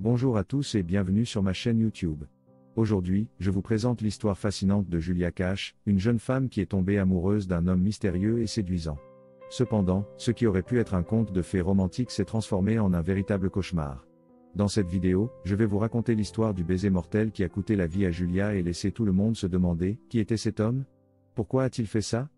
Bonjour à tous et bienvenue sur ma chaîne YouTube. Aujourd'hui, je vous présente l'histoire fascinante de Julia Cash, une jeune femme qui est tombée amoureuse d'un homme mystérieux et séduisant. Cependant, ce qui aurait pu être un conte de fées romantique s'est transformé en un véritable cauchemar. Dans cette vidéo, je vais vous raconter l'histoire du baiser mortel qui a coûté la vie à Julia et laissé tout le monde se demander, qui était cet homme? Pourquoi a-t-il fait ça?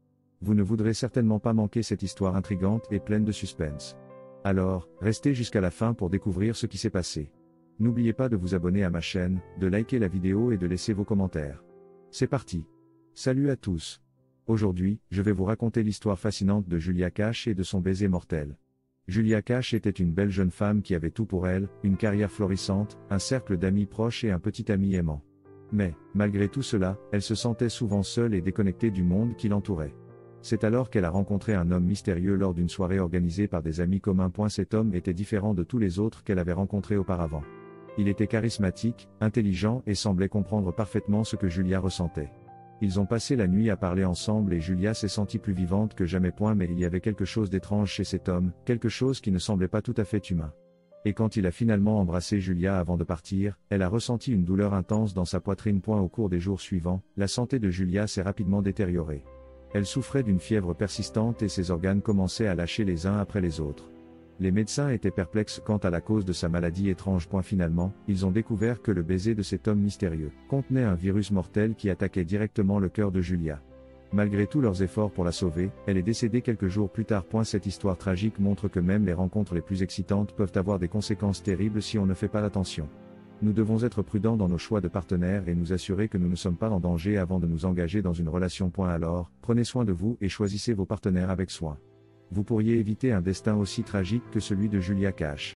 Vous ne voudrez certainement pas manquer cette histoire intrigante et pleine de suspense. Alors, restez jusqu'à la fin pour découvrir ce qui s'est passé. N'oubliez pas de vous abonner à ma chaîne, de liker la vidéo et de laisser vos commentaires. C'est parti. Salut à tous. Aujourd'hui, je vais vous raconter l'histoire fascinante de Julia Cash et de son baiser mortel. Julia Cash était une belle jeune femme qui avait tout pour elle, une carrière florissante, un cercle d'amis proches et un petit ami aimant. Mais, malgré tout cela, elle se sentait souvent seule et déconnectée du monde qui l'entourait. C'est alors qu'elle a rencontré un homme mystérieux lors d'une soirée organisée par des amis communs. Cet homme était différent de tous les autres qu'elle avait rencontrés auparavant. Il était charismatique, intelligent et semblait comprendre parfaitement ce que Julia ressentait. Ils ont passé la nuit à parler ensemble et Julia s'est sentie plus vivante que jamais. Mais il y avait quelque chose d'étrange chez cet homme, quelque chose qui ne semblait pas tout à fait humain. Et quand il a finalement embrassé Julia avant de partir, elle a ressenti une douleur intense dans sa poitrine. Au cours des jours suivants, la santé de Julia s'est rapidement détériorée. Elle souffrait d'une fièvre persistante et ses organes commençaient à lâcher les uns après les autres. Les médecins étaient perplexes quant à la cause de sa maladie étrange. Finalement, ils ont découvert que le baiser de cet homme mystérieux contenait un virus mortel qui attaquait directement le cœur de Julia. Malgré tous leurs efforts pour la sauver, elle est décédée quelques jours plus tard. Cette histoire tragique montre que même les rencontres les plus excitantes peuvent avoir des conséquences terribles si on ne fait pas attention. Nous devons être prudents dans nos choix de partenaires et nous assurer que nous ne sommes pas en danger avant de nous engager dans une relation. Alors, prenez soin de vous et choisissez vos partenaires avec soin. Vous pourriez éviter un destin aussi tragique que celui de Julia Cash.